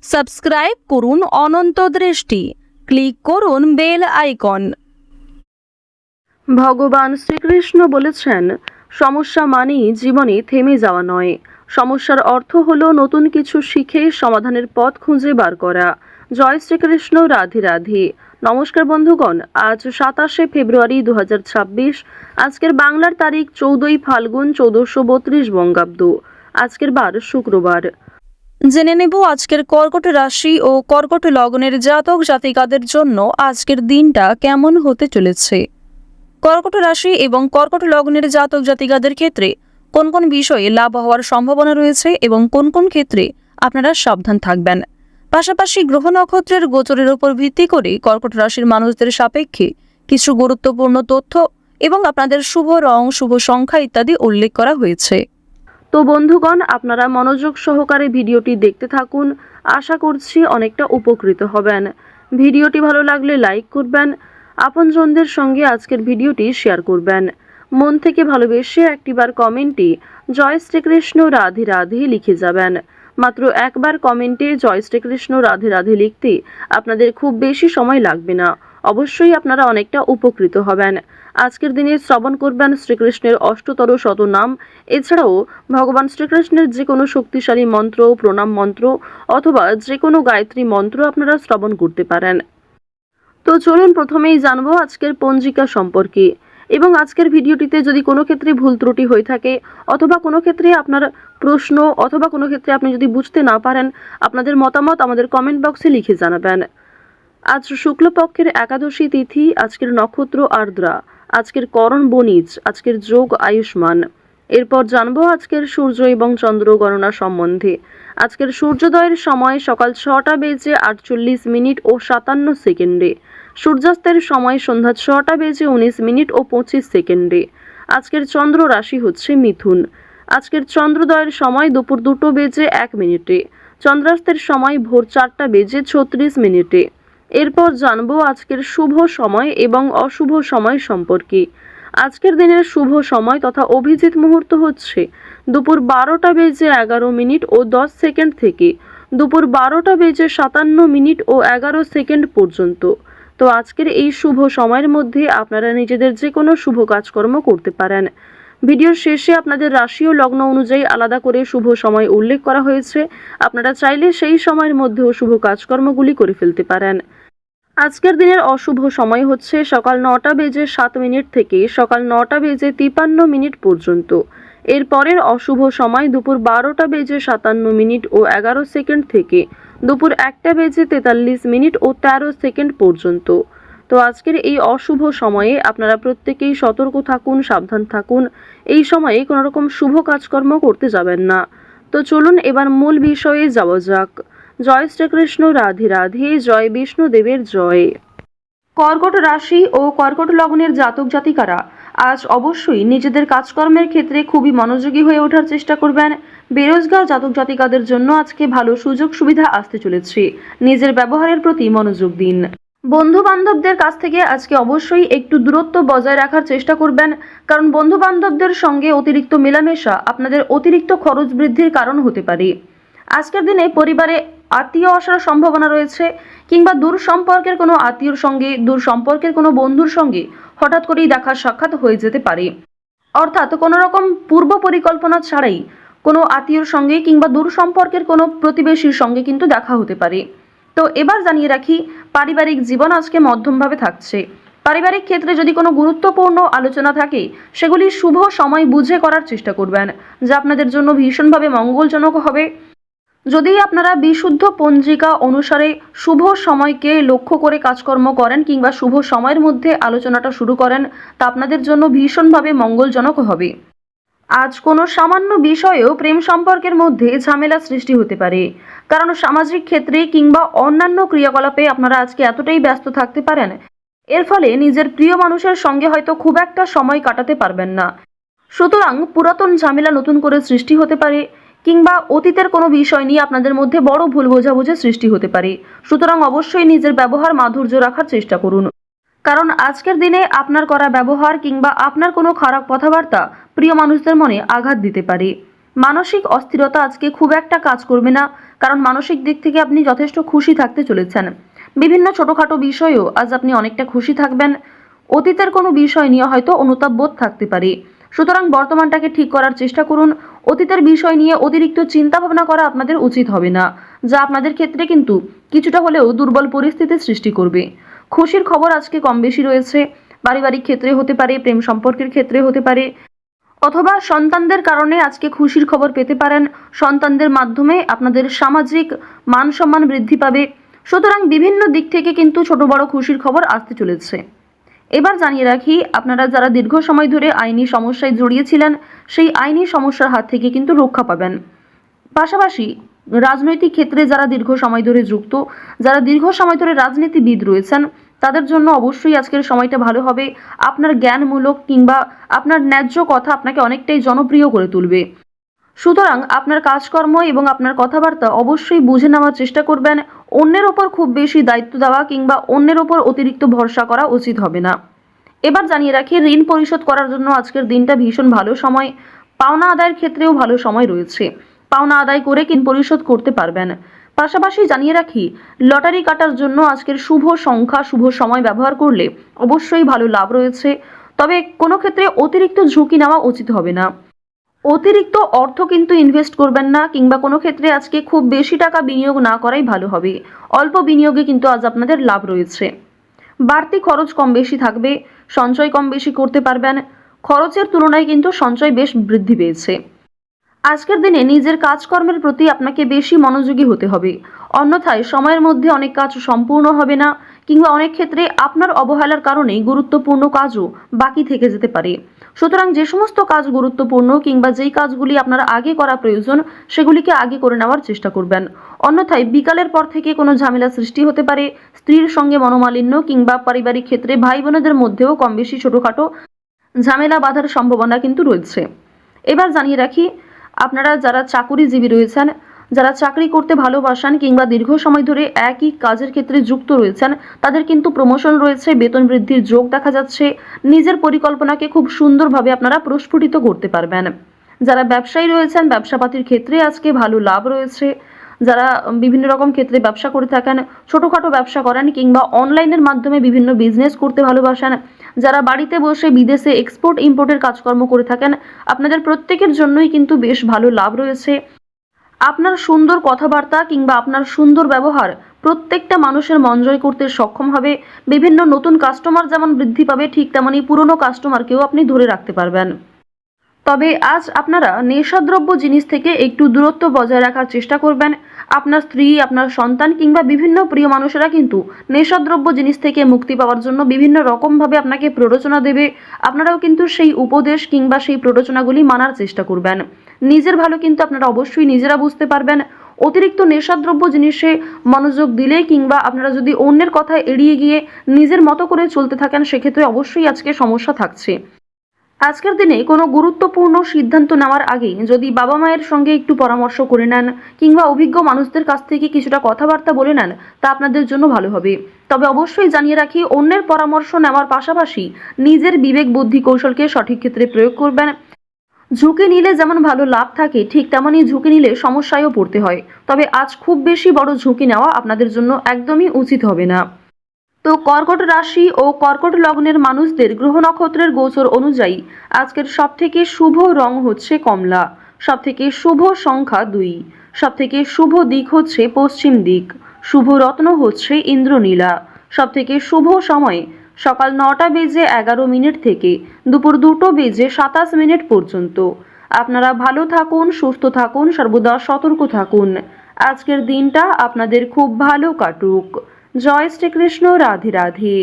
Subscribe করুন অনন্ত দৃষ্টি, click করুন বেল আইকন। ভগবান শ্রীকৃষ্ণ বলেছেন, সমস্যা মানেই জীবনে থেমে যাওয়া নয়, সমস্যার অর্থ হলো নতুন কিছু শিখে সমাধানের পথ খুঁজে বার করা। জয় শ্রীকৃষ্ণ, রাধে রাধে। নমস্কার বন্ধুগণ, আজ 27শে ফেব্রুয়ারি 2026। আজকের বাংলার তারিখ 14ই ফাল্গুন 1432 বঙ্গাব্দ। আজকের বার শুক্রবার। জেনে নেব আজকের কর্কট রাশি ও কর্কট লগ্নের জাতক জাতিকাদের জন্য আজকের দিনটা কেমন হতে চলেছে। কর্কট রাশি এবং কর্কট লগ্নের জাতক জাতিকাদের ক্ষেত্রে কোন কোন বিষয়ে লাভ হওয়ার সম্ভাবনা রয়েছে এবং কোন কোন ক্ষেত্রে আপনারা সাবধান থাকবেন। পাশাপাশি গ্রহ নক্ষত্রের গোচরের উপর ভিত্তি করে কর্কট রাশির মানুষদের সাপেক্ষে কিছু গুরুত্বপূর্ণ তথ্য এবং আপনাদের শুভ রং, শুভ সংখ্যা ইত্যাদি উল্লেখ করা হয়েছে। তো বন্ধুগণ, আপনারা মনোযোগ সহকারে ভিডিওটি দেখতে থাকুন। আশা করছি অনেকটা উপকৃত হবেন। ভিডিওটি ভালো লাগলে লাইক করবেন, আপনজনদের সঙ্গে আজকের ভিডিওটি শেয়ার করবেন। মন থেকে ভালোবেসে একটিবার কমেন্টে জয় শ্রীকৃষ্ণ রাধে রাধে লিখে যাবেন। মাত্র একবার কমেন্টে জয় শ্রীকৃষ্ণ রাধে রাধে লিখতে আপনাদের খুব বেশি সময় লাগবে না। অবশ্যই আপনারা অনেকটা উপকৃত হবেন। আজকের দিনে শ্রবণ করবেন শ্রীকৃষ্ণের অষ্টতর শতনাম। এছাড়াও ভগবান শ্রীকৃষ্ণের যে কোনো শক্তিশালী মন্ত্র, প্রণাম মন্ত্র অথবা যে কোনো গায়ত্রী মন্ত্র আপনারা শ্রবণ করতে পারেন। তো চলুন প্রথমেই জানবো আজকের পঞ্জিকা সম্পর্কে। এবং আজকের ভিডিওটিতে যদি কোনো ক্ষেত্রে ভুল ত্রুটি হয়ে থাকে অথবা কোনো ক্ষেত্রে আপনার প্রশ্ন অথবা কোনো ক্ষেত্রে আপনি যদি বুঝতে না পারেন, আপনাদের মতামত আমাদের কমেন্ট বক্সে লিখে জানাবেন। আজ শুক্লপক্ষের একাদশী তিথি, আজকের নক্ষত্র আর্দ্রা, আজকের করণ বণিজ, আজকের যোগ আয়ুষ্মান। এরপর জানবো আজকের সূর্য এবং চন্দ্র গণনা সম্বন্ধে। আজকের সূর্যোদয়ের সময় সকাল 6:48 ও 57 সেকেন্ডে, সূর্যাস্তের সময় সন্ধ্যা 6:19 ও 25 সেকেন্ডে। আজকের চন্দ্র রাশি হচ্ছে মিথুন। আজকের চন্দ্রোদয়ের সময় দুপুর 2:01, চন্দ্রাস্তের সময় ভোর 4:36। এরপর জানবো আজকের শুভ সময় এবং অশুভ সময় সম্পর্কে। আজকের দিনের শুভ সময় তথা অভিজিৎ মুহূর্ত হচ্ছে দুপুর 12:11 ও 10 সেকেন্ড থেকে দুপুর 12:57 ও 11 সেকেন্ড পর্যন্ত। তো আজকের এই শুভ সময়ের মধ্যে আপনারা নিজেদের যে কোনো শুভ কাজকর্ম করতে পারেন। ভিডিওর শেষে আপনাদের রাশি ও লগ্ন অনুযায়ী আলাদা করে শুভ সময় উল্লেখ করা হয়েছে। আপনারা চাইলে সেই সময়ের মধ্যেও শুভ কাজকর্মগুলি করে ফেলতে পারেন। আজকের দিনের অশুভ সময় হচ্ছে সকাল 9:07 থেকে সকাল 9:53 পর্যন্ত। এর পরের অশুভ সময় দুপুর 12:57 ও 11 সেকেন্ড থেকে দুপুর 1:43 ও 13 সেকেন্ড পর্যন্ত। তো আজকের এই অশুভ সময়ে আপনারা প্রত্যেকেই সতর্ক থাকুন, সাবধান থাকুন। এই সময়ে কোনো রকম শুভ কাজকর্ম করতে যাবেন না। তো চলুন এবার মূল বিষয়ে যাওয়া যাক। জয় শ্রীকৃষ্ণ, রাধে রাধে। জয় বিষ্ণুদেবের জয়। কর্কট রাশি ও কর্কট লগ্নের জাতক জাতিকারা আজ অবশ্যই নিজেদের কাজকর্মের ক্ষেত্রে খুবই মনোযোগী হয়ে ওঠার চেষ্টা করবেন। বেরোজগার জাতক জাতিকাদের জন্য আজকে ভালো সুযোগ সুবিধা আসতে চলেছে। নিজের ব্যবহারের প্রতি মনোযোগ দিন। বন্ধু বান্ধবদের কাছ থেকে আজকে অবশ্যই একটু দূরত্ব বজায় রাখার চেষ্টা করবেন, কারণ বন্ধু বান্ধবদের সঙ্গে অতিরিক্ত মেলামেশা আপনাদের অতিরিক্ত খরচ বৃদ্ধির কারণ হতে পারে। আজকের দিনে পরিবারে আত্মীয় আসার সম্ভাবনা রয়েছে, কিংবা দূর সম্পর্কের কোনো আত্মীয়র সঙ্গে, দূর সম্পর্কের কোনো বন্ধুর সঙ্গে হঠাৎ করেই দেখা সাক্ষাৎ হয়ে যেতে পারে। অর্থাৎ কোনো রকম পূর্ব পরিকল্পনা ছাড়াই কোনো আত্মীয়র সঙ্গে কিংবা দূর সম্পর্কের কোনো প্রতিবেশীর সঙ্গে কিন্তু দেখা হতে পারে। তো এবার জানিয়ে রাখি, পারিবারিক জীবন আজকে মধ্যমভাবে থাকছে। পারিবারিক ক্ষেত্রে যদি কোনো গুরুত্বপূর্ণ আলোচনা থাকে, সেগুলি শুভ সময় বুঝে করার চেষ্টা করবেন, যা আপনাদের জন্য ভীষণভাবে মঙ্গলজনক হবে। যদি আপনারা বিশুদ্ধ পঞ্জিকা অনুসারে শুভ সময়কে লক্ষ্য করে কাজকর্ম করেন কিংবা শুভ সময়ের মধ্যে আলোচনাটা শুরু করেন, তা আপনাদের জন্য ভীষণভাবে মঙ্গলজনক হবে। আজ কোনো সামান্য বিষয়েও প্রেম সম্পর্কের মধ্যে ঝামেলা সৃষ্টি হতে পারে, কারণ সামাজিক ক্ষেত্রে কিংবা অন্যান্য ক্রিয়াকলাপে আপনারা আজকে এতটাই ব্যস্ত থাকতে পারেন, এর ফলে নিজের প্রিয় মানুষের সঙ্গে হয়তো খুব একটা সময় কাটাতে পারবেন না। সুতরাং পুরাতন ঝামেলা নতুন করে সৃষ্টি হতে পারে, কিংবা অতীতের কোনো বিষয় নিয়ে আপনাদের মধ্যে বড় ভুল বোঝাবুঝি সৃষ্টি হতে পারে। সুতরাং অবশ্যই নিজের ব্যবহার মাধুর্য রাখার চেষ্টা করুন, কারণ আজকের দিনে আপনার করা ব্যবহার কিংবা আপনার কোনো খারাপ কথাবার্তা প্রিয় মানুষদের মনে আঘাত দিতে পারে। মানসিক অস্থিরতা আজকে খুব একটা কাজ করবে না, কারণ মানসিক দিক থেকে আপনি যথেষ্ট খুশি থাকতে চলেছেন। বিভিন্ন ছোটখাটো বিষয়েও আজ আপনি অনেকটা খুশি থাকবেন। অতীতের কোনো বিষয় নিয়ে হয়তো অনুতাপ বোধ থাকতে পারে, সুতরাং বর্তমানটাকে ঠিক করার চেষ্টা করুন। অতীতের বিষয় নিয়ে অতিরিক্ত চিন্তা ভাবনা করা আপনাদের উচিত হবে না, যা আপনাদের ক্ষেত্রে কিন্তু কিছুটা হলেও দুর্বল পরিস্থিতির সৃষ্টি করবে। খুশির খবর আজকে কম বেশি রয়েছে, পারিবারিক ক্ষেত্রে হতে পারে, প্রেম সম্পর্কের ক্ষেত্রে হতে পারে, অথবা সন্তানদের কারণে আজকে খুশির খবর পেতে পারেন। সন্তানদের মাধ্যমে আপনাদের সামাজিক মান সম্মান বৃদ্ধি পাবে। সুতরাং বিভিন্ন দিক থেকে কিন্তু ছোট বড় খুশির খবর আসতে চলেছে। এবার জানিয়ে রাখি, আপনারা যারা দীর্ঘ সময় ধরে আইনি সমস্যায় জড়িয়েছিলেন, সেই আইনি সমস্যার হাত থেকে কিন্তু রক্ষা পাবেন। পাশাপাশি রাজনৈতিক ক্ষেত্রে যারা দীর্ঘ সময় ধরে যুক্ত, যারা দীর্ঘ সময় ধরে রাজনীতিবিদ রয়েছেন, তাদের জন্য অবশ্যই আজকের সময়টা ভালো হবে। আপনার জ্ঞানমূলক কিংবা আপনার ন্যায্য কথা আপনাকে অনেকটাই জনপ্রিয় করে তুলবে। সুতরাং আপনার কাজকর্ম এবং আপনার কথাবার্তা অবশ্যই বুঝে নেওয়ার চেষ্টা করবেন। অন্যের ওপর খুব বেশি দায়িত্ব দেওয়া কিংবা অন্যের ওপর অতিরিক্ত ভরসা করা উচিত হবে না। এবার জানিয়ে রাখি, ঋণ পরিশোধ করার জন্য আজকের দিনটা ভীষণ ভালো সময়। পাওনা আদায়ের ক্ষেত্রেও ভালো সময় রয়েছে, পাওনা আদায় করে ঋণ পরিশোধ করতে পারবেন। পাশাপাশি জানিয়ে রাখি, লটারি কাটার জন্য আজকের শুভ সংখ্যা শুভ সময় ব্যবহার করলে অবশ্যই ভালো লাভ রয়েছে। তবে কোনো ক্ষেত্রে অতিরিক্ত ঝুঁকি নেওয়া উচিত হবে না। অতিরিক্ত অর্থ কিন্তু ইনভেস্ট করবেন না, কিংবা কোনো ক্ষেত্রে আজকে খুব বেশি টাকা বিনিয়োগ না করাই ভালো হবে। অল্প বিনিয়োগে কিন্তু আজ আপনাদের লাভ রয়েছে। বাড়তি খরচ কম বেশি থাকবে, সঞ্চয় কম বেশি করতে পারবেন। খরচের তুলনায় কিন্তু সঞ্চয় বেশ বৃদ্ধি পেয়েছে। আজকের দিনে নিজের কাজকর্মের প্রতি আপনাকে বেশি মনোযোগী হতে হবে, অন্যথায় সময়ের মধ্যে অনেক কাজ সম্পূর্ণ হবে না, কিংবা অনেক ক্ষেত্রে আপনার অবহেলার কারণে গুরুত্বপূর্ণ কাজও বাকি থেকে যেতে পারে। সুতরাং যে সমস্ত কাজ গুরুত্বপূর্ণ কিংবা যেই কাজগুলি আপনার আগে করা প্রয়োজন, সেগুলিকে আগে করে নেওয়ার চেষ্টা করবেন। অন্যথায় বিকালের পর থেকে কোনো ঝামেলা সৃষ্টি হতে পারে। স্ত্রীর সঙ্গে মনোমালিন্য কিংবা পারিবারিক ক্ষেত্রে ভাই বোনেদের মধ্যেও কম বেশি ছোটোখাটো ঝামেলা বাঁধার সম্ভাবনা কিন্তু রয়েছে। এবার জানিয়ে রাখি, আপনারা যারা চাকুরিজীবী রয়েছেন, যারা চাকরি করতে ভালোবাসেন কিংবা দীর্ঘ সময় ধরে একই কাজের ক্ষেত্রে যুক্ত রয়েছেন, তাদের কিন্তু প্রমোশন রয়েছে, বেতন বৃদ্ধির যোগ দেখা যাচ্ছে। নিজের পরিকল্পনাকে খুব সুন্দরভাবে আপনারা প্রস্ফুটিত করতে পারবেন। যারা ব্যবসায়ী রয়েছেন, ব্যবসাপাতির ক্ষেত্রে আজকে ভালো লাভ রয়েছে। যারা বিভিন্ন রকম ক্ষেত্রে ব্যবসা করে থাকেন, ছোটোখাটো ব্যবসা করেন কিংবা অনলাইনের মাধ্যমে বিভিন্ন বিজনেস করতে ভালোবাসেন, যারা বাড়িতে বসে বিদেশে এক্সপোর্ট ইম্পোর্টের কাজকর্ম করে থাকেন, আপনাদের প্রত্যেকের জন্যই কিন্তু বেশ ভালো লাভ রয়েছে। আপনার সুন্দর কথাবার্তা কিংবা আপনার সুন্দর ব্যবহার প্রত্যেকটা মানুষের মন জয় করতে সক্ষম হবে। বিভিন্ন নতুন কাস্টমার যেমন বৃদ্ধি পাবে, ঠিক তেমনই পুরনো কাস্টমারকেও আপনি ধরে রাখতে পারবেন। তবে আজ আপনারা নেশাদ্রব্য জিনিস থেকে একটু দূরত্ব বজায় রাখার চেষ্টা করবেন। আপনার স্ত্রী, আপনার সন্তান কিংবা বিভিন্ন প্রিয় মানুষেরা কিন্তু নেশাদ্রব্য জিনিস থেকে মুক্তি পাওয়ার জন্য বিভিন্ন রকমভাবে আপনাকে প্ররোচনা দেবে। আপনারাও কিন্তু সেই উপদেশ কিংবা সেই প্ররোচনাগুলি মানার চেষ্টা করবেন। নিজের ভালো কিন্তু আপনারা অবশ্যই নিজেরা বুঝতে পারবেন। অতিরিক্ত নেশাদ্রব্য জিনিসে মনোযোগ দিলে কিংবা আপনারা যদি অন্যের কথা এড়িয়ে গিয়ে নিজের মতো করে চলতে থাকেন, সেক্ষেত্রে অবশ্যই আজকে সমস্যা থাকছে। আজকের দিনে কোনো গুরুত্বপূর্ণ সিদ্ধান্ত নেওয়ার আগে যদি বাবা মায়ের সঙ্গে একটু পরামর্শ করে নেন কিংবা অভিজ্ঞ মানুষদের কাছ থেকে কিছুটা কথাবার্তা বলে নেন, তা আপনাদের জন্য ভালো হবে। তবে অবশ্যই জানিয়ে রাখি, অন্যের পরামর্শ নেওয়ার পাশাপাশি নিজের বিবেক বুদ্ধি কৌশলকে সঠিক ক্ষেত্রে প্রয়োগ করবেন। ঝুঁকি নিলে যেমন ভালো লাভ থাকে, ঠিক তেমনই ঝুঁকি নিলে সমস্যায়ও পড়তে হয়। তবে আজ খুব বেশি বড় ঝুঁকি নেওয়া আপনাদের জন্য একদমই উচিত হবে না। তো কর্কট রাশি ও কর্কট লগ্নের মানুষদের গ্রহ নক্ষত্রের গোচর অনুযায়ী আজকের সবথেকে শুভ রং হচ্ছে কমলা, সবথেকে শুভ সংখ্যা 2, সবথেকে শুভ দিক হচ্ছে পশ্চিম দিক, শুভ রত্ন হচ্ছে ইন্দ্রনীলা, সবথেকে শুভ সময় সকাল 9টা বেজে 11 মিনিট থেকে দুপুর 2টো বেজে 27 মিনিট পর্যন্ত। আপনারা ভালো থাকুন, সুস্থ থাকুন, সর্বদা সতর্ক থাকুন। আজকের দিনটা আপনাদের খুব ভালো কাটুক। জয় শ্রীকৃষ্ণ। রাধে রাধে।